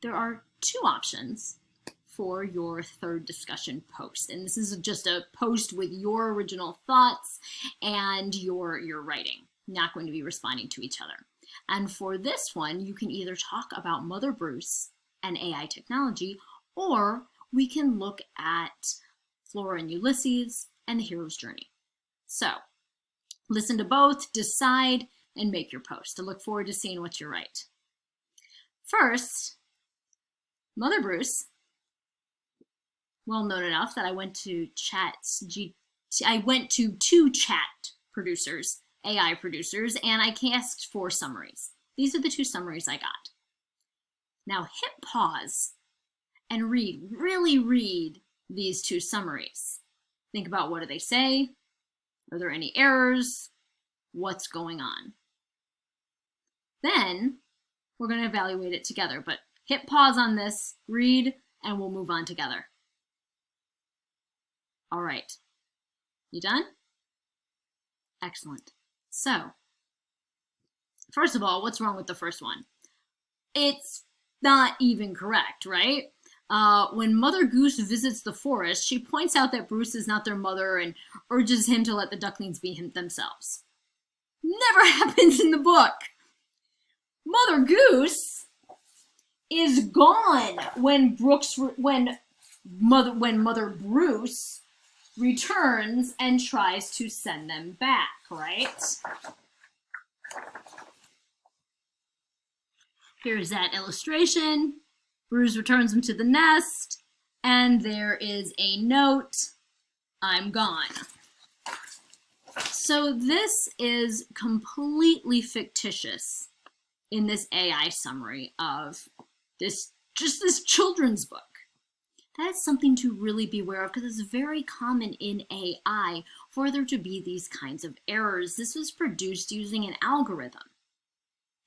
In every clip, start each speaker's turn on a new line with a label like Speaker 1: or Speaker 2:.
Speaker 1: there are two options for your third discussion post. And this is just a post with your original thoughts and your writing, not going to be responding to each other. And for this one, you can either talk about Mother Bruce and AI technology, or we can look at Flora and Ulysses and the hero's journey. So listen to both, decide, and make your post. I look forward to seeing what you write. First, Mother Bruce, well known enough that I went to two chat producers, AI producers, and I asked for summaries. These are the two summaries I got. Now hit pause and really read these two summaries. Think about, what do they say? Are there any errors? What's going on? Then we're going to evaluate it together, but hit pause on this, read, and we'll move on together. All right, you done? Excellent. So, first of all, what's wrong with the first one? It's not even correct, right? When Mother Goose visits the forest, she points out that Bruce is not their mother and urges him to let the ducklings be themselves. Never happens in the book. Mother Goose is gone when Mother Bruce returns and tries to send them back, right? Here's that illustration. Bruce returns him to the nest, and there is a note, "I'm gone." So this is completely fictitious in this AI summary of this children's book. That's something to really be aware of, because it's very common in AI for there to be these kinds of errors. This was produced using an algorithm.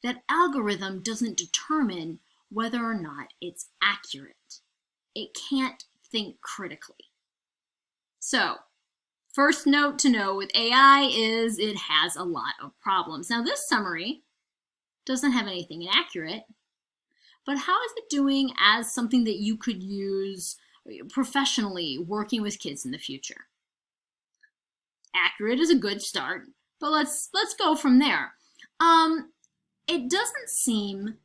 Speaker 1: That algorithm doesn't determine whether or not it's accurate. It can't think critically. So, first note to know with AI is it has a lot of problems. Now this summary doesn't have anything inaccurate, but how is it doing as something that you could use professionally working with kids in the future? Accurate is a good start, but let's go from there. It doesn't seem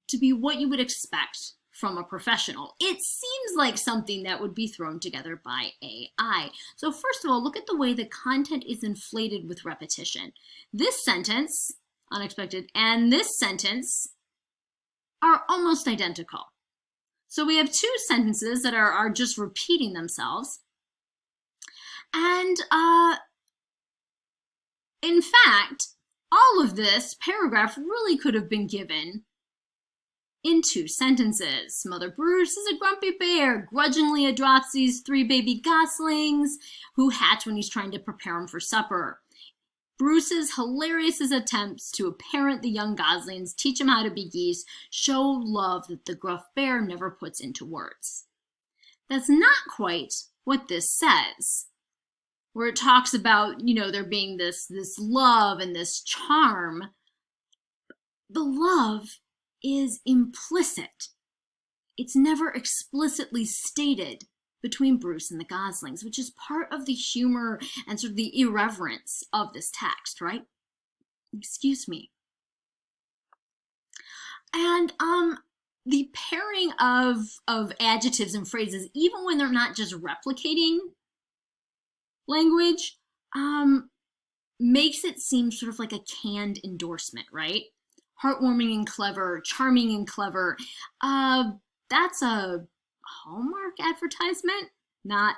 Speaker 1: to be what you would expect from a professional. It seems like something that would be thrown together by AI. So first of all, look at the way the content is inflated with repetition. This sentence, unexpected, and this sentence are almost identical. So we have two sentences that are just repeating themselves. And in fact, all of this paragraph really could have been given in two sentences. Mother Bruce is a grumpy bear, grudgingly adopts these 3 baby goslings who hatch when he's trying to prepare them for supper. Bruce's hilarious attempts to parent the young goslings, teach them how to be geese, show love that the gruff bear never puts into words. That's not quite what this says, where it talks about, there being this love and this charm. The love is implicit. It's never explicitly stated between Bruce and the goslings, which is part of the humor and sort of the irreverence of this text, right? Excuse me. And the pairing of adjectives and phrases, even when they're not just replicating language, makes it seem sort of like a canned endorsement, right? Heartwarming and clever, charming and clever. That's a Hallmark advertisement. Not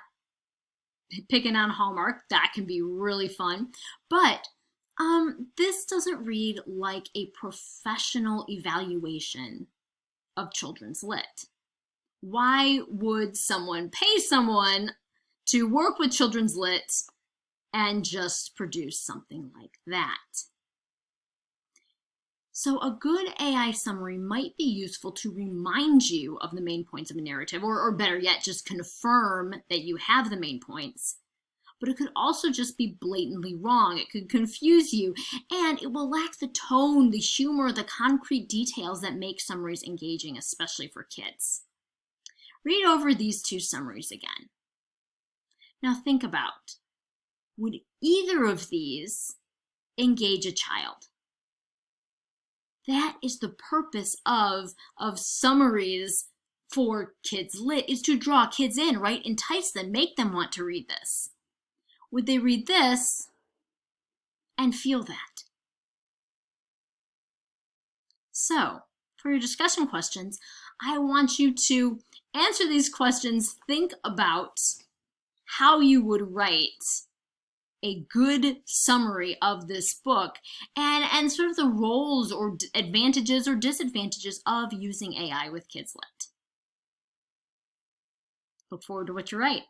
Speaker 1: picking on Hallmark. That can be really fun. But this doesn't read like a professional evaluation of children's lit. Why would someone pay someone to work with children's lit and just produce something like that? So a good AI summary might be useful to remind you of the main points of a narrative, or better yet, just confirm that you have the main points. but it could also just be blatantly wrong. It could confuse you, and it will lack the tone, the humor, the concrete details that make summaries engaging, especially for kids. Read over these two summaries again. Now think about, would either of these engage a child? That is the purpose of summaries for Kids Lit, is to draw kids in, right? Entice them, make them want to read this. Would they read this and feel that? So, for your discussion questions, I want you to answer these questions. Think about how you would write a good summary of this book and sort of the roles or advantages or disadvantages of using AI with Kids Lit. Look forward to what you write.